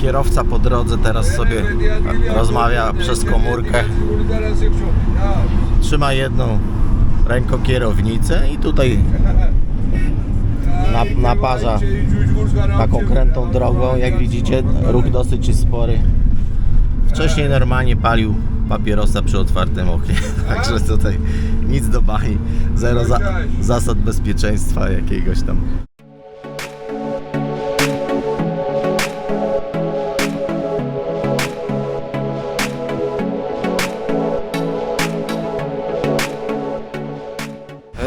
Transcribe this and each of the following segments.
Kierowca po drodze teraz sobie rozmawia przez komórkę. Trzyma jedną ręką kierownicę i tutaj naparza taką krętą drogą. Jak widzicie, ruch dosyć spory. Wcześniej normalnie palił papierosa przy otwartym oknie, także tutaj nic do bani, zero zasad bezpieczeństwa jakiegoś tam.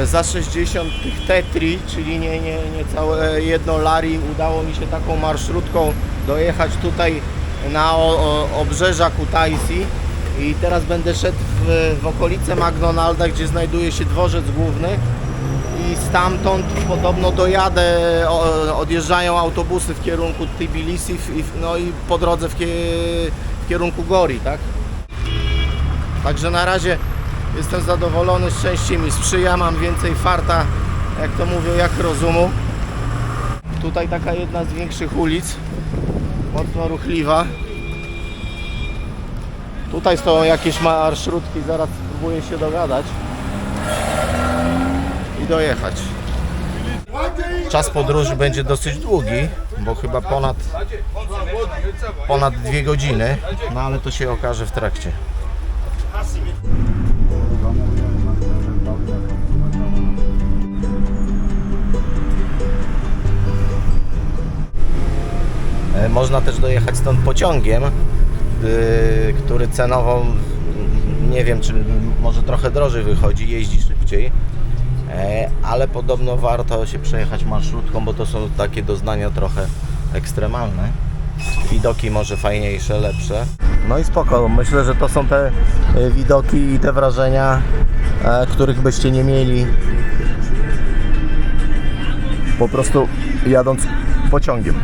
Za 60 tych tetri, czyli nie całe jedno lari, udało mi się taką marszrutką dojechać tutaj na obrzeża Kutaisi i teraz będę szedł w okolice McDonalda, gdzie znajduje się dworzec główny i stamtąd podobno dojadę, odjeżdżają autobusy w kierunku Tbilisi, no i po drodze w kierunku Gori, tak? Także na razie jestem zadowolony, szczęście mi sprzyja, mam więcej farta, jak to mówią, jak rozumu. Tutaj taka jedna z większych ulic, mocno ruchliwa. Tutaj są jakieś marszrutki, zaraz spróbuję się dogadać i dojechać. Czas podróży będzie dosyć długi, bo chyba ponad 2 godziny, no ale to się okaże w trakcie. Można też dojechać stąd pociągiem, który cenowo, nie wiem, czy może trochę drożej wychodzi, jeździ szybciej, ale podobno warto się przejechać marszrutką, bo to są takie doznania trochę ekstremalne. Widoki może fajniejsze, lepsze. No i spoko, myślę, że to są te widoki i te wrażenia, których byście nie mieli po prostu jadąc pociągiem.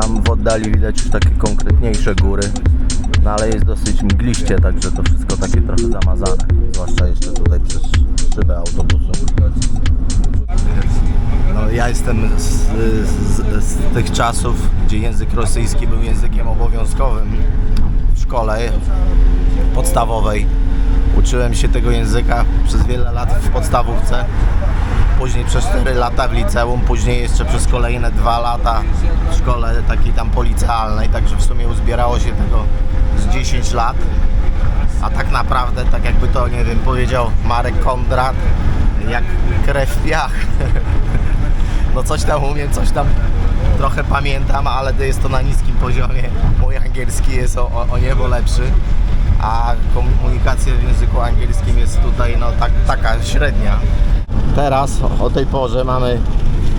Tam w oddali widać już takie konkretniejsze góry, no ale jest dosyć mgliście, także to wszystko takie trochę zamazane, zwłaszcza jeszcze tutaj przez szybę autobusu. No, ja jestem z tych czasów, gdzie język rosyjski był językiem obowiązkowym w szkole podstawowej. Uczyłem się tego języka przez wiele lat w podstawówce, później przez 4 lata w liceum, później jeszcze przez kolejne 2 lata w szkole takiej tam policealnej, także w sumie uzbierało się tego z 10 lat. A tak naprawdę, tak jakby to, nie wiem, powiedział Marek Kondrat, jak krew w piach. No coś tam umiem, coś tam trochę pamiętam, ale to jest to na niskim poziomie. Mój angielski jest o niebo lepszy, a komunikacja w języku angielskim jest tutaj no taka średnia. Teraz o tej porze mamy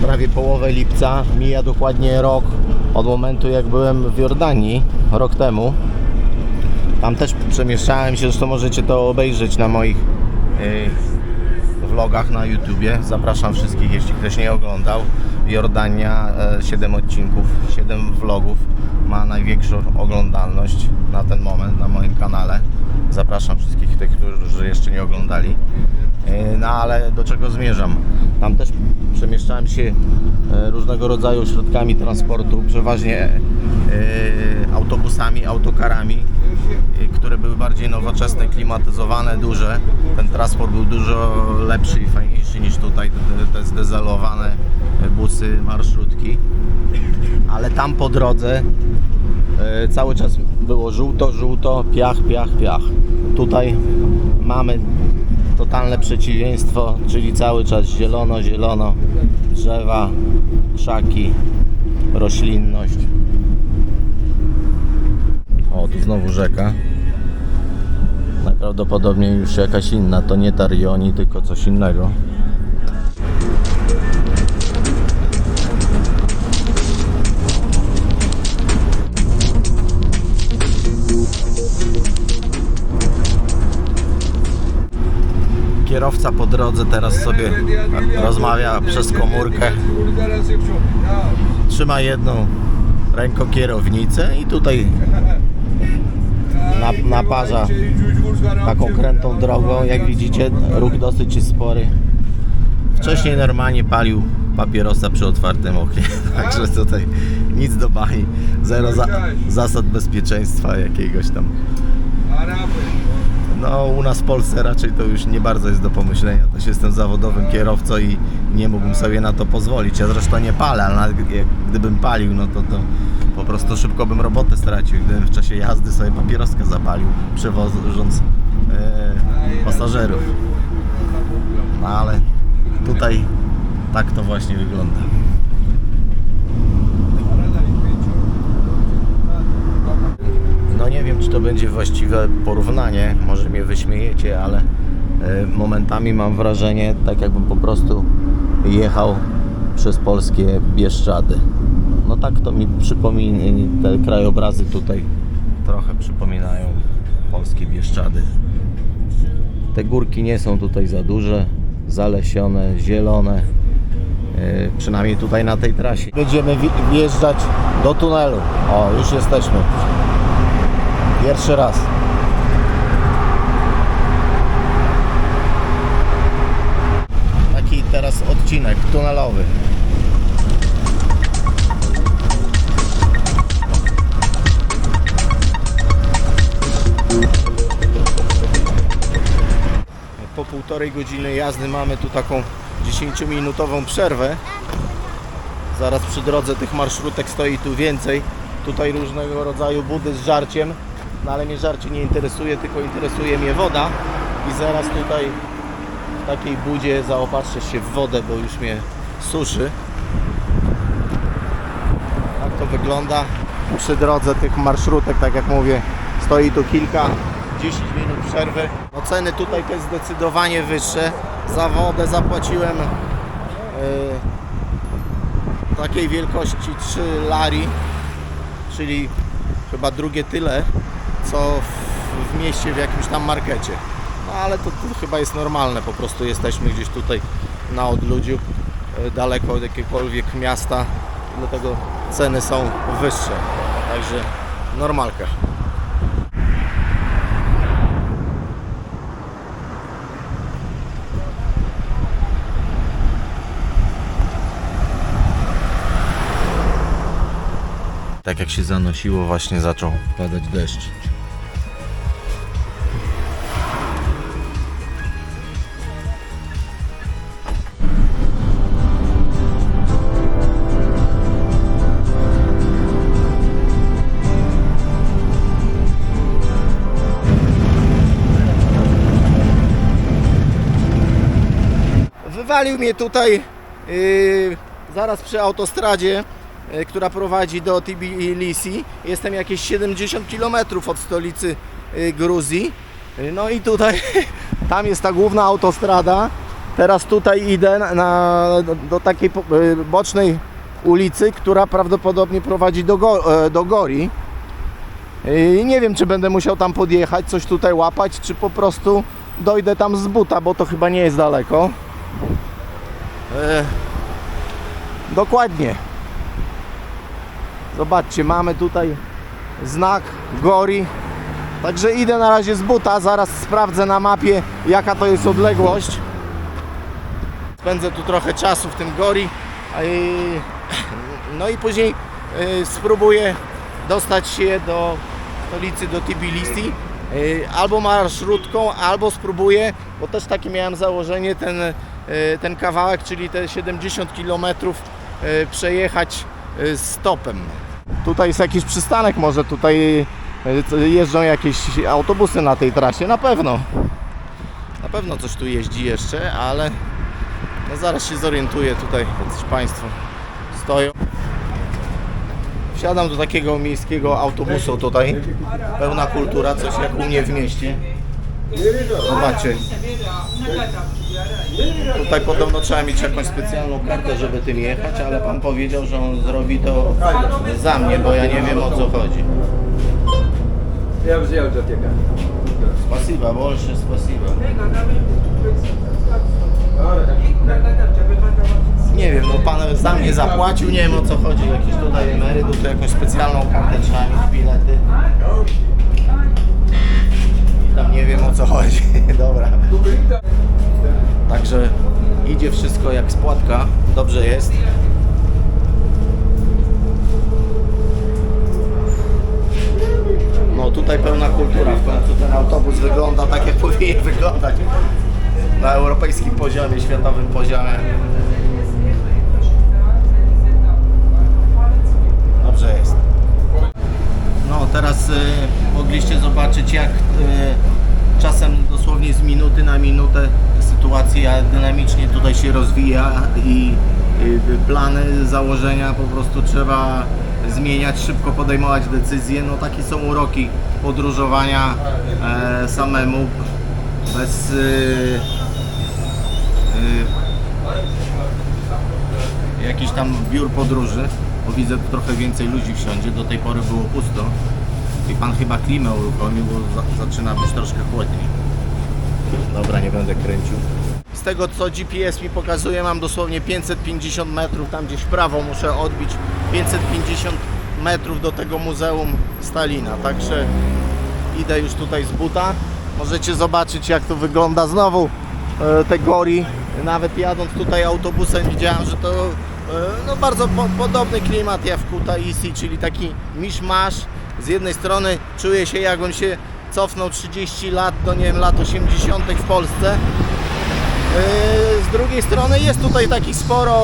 prawie połowę lipca, mija dokładnie rok od momentu, jak byłem w Jordanii rok temu. Tam też przemieszczałem się, zresztą możecie to obejrzeć na moich vlogach na YouTubie. Zapraszam wszystkich, jeśli ktoś nie oglądał. Jordania, 7 odcinków, 7 vlogów, ma największą oglądalność na ten moment na moim kanale. Zapraszam wszystkich tych, którzy jeszcze nie oglądali. No ale do czego zmierzam? Tam też przemieszczałem się różnego rodzaju środkami transportu, przeważnie autobusami, autokarami, które były bardziej nowoczesne, klimatyzowane, duże. Ten transport był dużo lepszy i fajniejszy niż tutaj te zdezelowane busy, marszrutki. Ale tam po drodze cały czas było żółto, piach. Tutaj mamy totalne przeciwieństwo, czyli cały czas zielono, drzewa, krzaki, roślinność. O, tu znowu rzeka. Najprawdopodobniej już jakaś inna, to nie Tarioni, tylko coś innego. Kierowca po drodze teraz sobie rozmawia przez komórkę. Trzyma jedną ręką kierownicę i tutaj naparza taką krętą drogą. Jak widzicie, ruch dosyć jest spory. Wcześniej normalnie palił papierosa przy otwartym oknie, także tutaj nic do bani, zero zasad bezpieczeństwa jakiegoś tam. No u nas w Polsce raczej to już nie bardzo jest do pomyślenia, też jestem zawodowym kierowcą i nie mógłbym sobie na to pozwolić. Ja zresztą nie palę, ale nawet gdybym palił, no to po prostu szybko bym robotę stracił, gdybym w czasie jazdy sobie papieroska zapalił, przewożąc pasażerów. No ale tutaj tak to właśnie wygląda. No nie wiem, czy to będzie właściwe porównanie, może mnie wyśmiejecie, ale momentami mam wrażenie, tak jakbym po prostu jechał przez polskie Bieszczady. No tak to mi przypomina, te krajobrazy tutaj trochę przypominają polskie Bieszczady. Te górki nie są tutaj za duże, zalesione, zielone, przynajmniej tutaj na tej trasie. Będziemy wjeżdżać do tunelu. O, już jesteśmy. Pierwszy raz. Taki teraz odcinek tunelowy. Po półtorej godziny jazdy mamy tu taką 10-minutową przerwę. Zaraz przy drodze tych marszrutek stoi tu więcej. Tutaj różnego rodzaju budy z żarciem. No ale mnie żarcie nie interesuje, tylko interesuje mnie woda. I zaraz tutaj w takiej budzie zaopatrzę się w wodę, bo już mnie suszy. Tak to wygląda. Przy drodze tych marszrutek, tak jak mówię, stoi tu 10 minut przerwy. No ceny tutaj też zdecydowanie wyższe. Za wodę zapłaciłem takiej wielkości 3 lari, czyli chyba drugie tyle, co w mieście w jakimś tam markecie. No ale to chyba jest normalne, po prostu jesteśmy gdzieś tutaj na odludziu, daleko od jakiegokolwiek miasta, dlatego ceny są wyższe, także normalka. Tak jak się zanosiło, właśnie zaczął padać deszcz. Wywalił mnie tutaj zaraz przy autostradzie, która prowadzi do Tbilisi. Jestem jakieś 70 km od stolicy Gruzji. No i tutaj, tam jest ta główna autostrada. Teraz tutaj idę do takiej bocznej ulicy, która prawdopodobnie prowadzi do Gori. I nie wiem, czy będę musiał tam podjechać, coś tutaj łapać, czy po prostu dojdę tam z buta, bo to chyba nie jest daleko. Dokładnie. Zobaczcie, mamy tutaj znak Gori. Także idę na razie z buta, zaraz sprawdzę na mapie, jaka to jest odległość. Spędzę tu trochę czasu w tym Gori. No i później spróbuję dostać się do stolicy, do Tbilisi. Albo marszrutką, albo spróbuję, bo też takie miałem założenie, ten kawałek, czyli te 70 km przejechać stopem. Tutaj jest jakiś przystanek, może tutaj jeżdżą jakieś autobusy na tej trasie, na pewno coś tu jeździ jeszcze, ale no zaraz się zorientuję, tutaj jacyś Państwo stoją. Wsiadam do takiego miejskiego autobusu tutaj, pełna kultura, coś jak u mnie w mieście. Zobaczcie, tutaj podobno trzeba mieć jakąś specjalną kartę, żeby tym jechać, ale pan powiedział, że on zrobi to za mnie, bo ja nie wiem, o co chodzi. Ja wziąłem do tego. Spasiba, больше spasiba. Nie wiem, no pan za mnie zapłacił, nie wiem, o co chodzi, jakiś tutaj emeryt, to jakąś specjalną kartę trzeba mieć, bilety. Tam nie wiem, o co chodzi. Dobra. Także idzie wszystko jak z płatka. Dobrze jest. No tutaj pełna kultura. W końcu ten autobus wygląda tak, jak powinien wyglądać. Na europejskim poziomie, światowym poziomie. Dobrze jest. No teraz mogliście zobaczyć, jak czasem dosłownie z minuty na minutę sytuacja dynamicznie tutaj się rozwija i plany, założenia po prostu trzeba zmieniać, szybko podejmować decyzje. No takie są uroki podróżowania samemu, bez jakichś tam biur podróży, bo widzę, tu trochę więcej ludzi wsiądzie, do tej pory było pusto i pan chyba klimę uruchomił, bo zaczyna być troszkę chłodniej. Dobra, nie będę kręcił. Z tego, co GPS mi pokazuje, mam dosłownie 550 metrów, tam gdzieś w prawo muszę odbić, 550 metrów do tego Muzeum Stalina, także idę już tutaj z buta. Możecie zobaczyć, jak to wygląda. Znowu te gori, nawet jadąc tutaj autobusem widziałem, że to no, bardzo podobny klimat jak w Kutaisi, czyli taki miszmasz. Z jednej strony czuję się, jakbym się cofnął 30 lat do, nie wiem, lat 80. w Polsce. Z drugiej strony jest tutaj takich sporo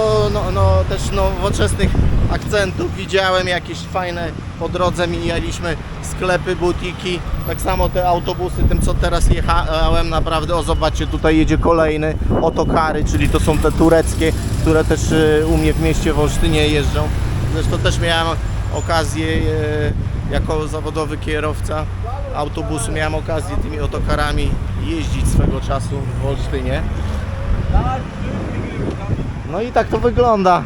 też nowoczesnych akcentów. Widziałem jakieś fajne, po drodze mijaliśmy sklepy, butiki. Tak samo te autobusy, tym co teraz jechałem, naprawdę, o zobaczcie, tutaj jedzie kolejny, otokary, czyli to są te tureckie, które też u mnie w mieście w Olsztynie jeżdżą. Zresztą też miałem okazję, jako zawodowy kierowca autobusu, miałem okazję tymi otokarami jeździć swego czasu w Olsztynie. No i tak to wygląda.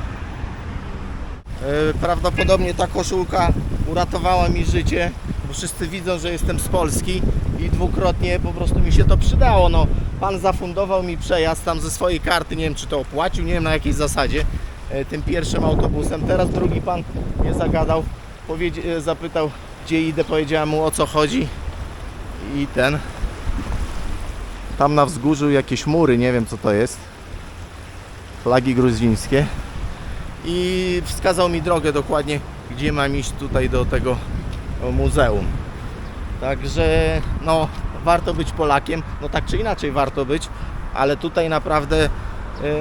Prawdopodobnie ta koszulka uratowała mi życie, bo wszyscy widzą, że jestem z Polski i dwukrotnie po prostu mi się to przydało. No, pan zafundował mi przejazd tam ze swojej karty, nie wiem, czy to opłacił, nie wiem, na jakiej zasadzie, tym pierwszym autobusem. Teraz drugi pan mnie zagadał, zapytał, gdzie idę, powiedziałem mu, o co chodzi i tam na wzgórzu jakieś mury, nie wiem co to jest, flagi gruzińskie, i wskazał mi drogę dokładnie, gdzie mam iść tutaj do tego muzeum. Także no, warto być Polakiem, no tak czy inaczej warto być, ale tutaj naprawdę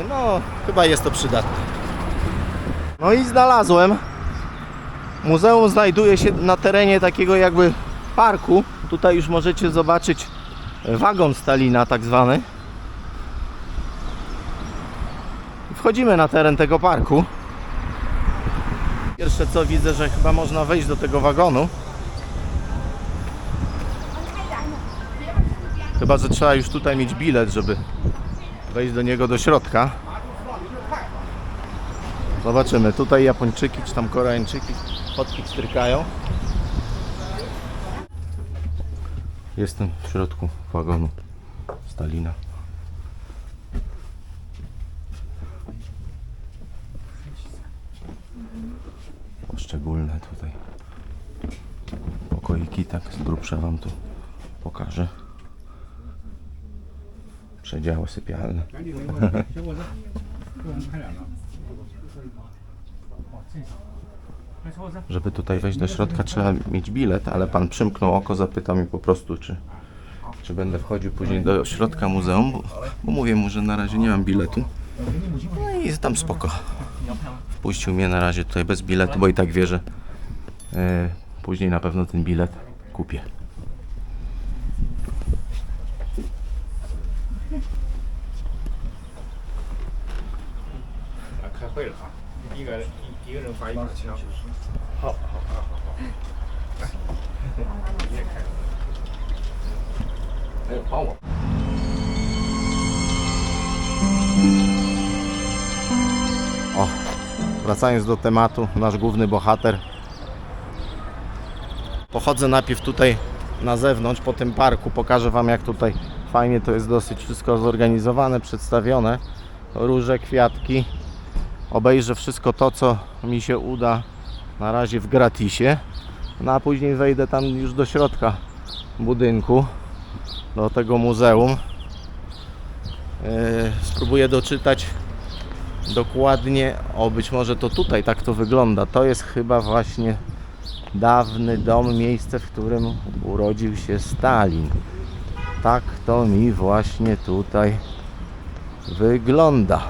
no, chyba jest to przydatne. No i znalazłem. Muzeum znajduje się na terenie takiego jakby parku. Tutaj już możecie zobaczyć wagon Stalina tak zwany. Wchodzimy na teren tego parku. Pierwsze co widzę, że chyba można wejść do tego wagonu. Chyba że trzeba już tutaj mieć bilet, żeby wejść do niego do środka. Zobaczymy, tutaj Japończyki czy tam Koreańczyki fotki strykają. Jestem w środku wagonu Stalina. Poszczególne tutaj pokoiki, tak z grubsza wam tu pokażę. Przedziały sypialne. Żeby tutaj wejść do środka, trzeba mieć bilet, ale pan przymknął oko, zapytał mi po prostu, czy będę wchodził później do środka muzeum, bo mówię mu, że na razie nie mam biletu. No i jest tam spoko. Wpuścił mnie na razie tutaj bez biletu, bo i tak wie, że później na pewno ten bilet kupię. O, wracając do tematu, nasz główny bohater. Pochodzę najpierw tutaj na zewnątrz, po tym parku, pokażę wam, jak tutaj fajnie to jest dosyć wszystko zorganizowane, przedstawione. Róże, kwiatki. Obejrzę wszystko to, co mi się uda na razie w gratisie. No a później wejdę tam już do środka budynku. do tego muzeum. Spróbuję doczytać dokładnie. O, być może to tutaj tak to wygląda. To jest chyba właśnie dawny dom, miejsce, w którym urodził się Stalin. Tak to mi właśnie tutaj wygląda.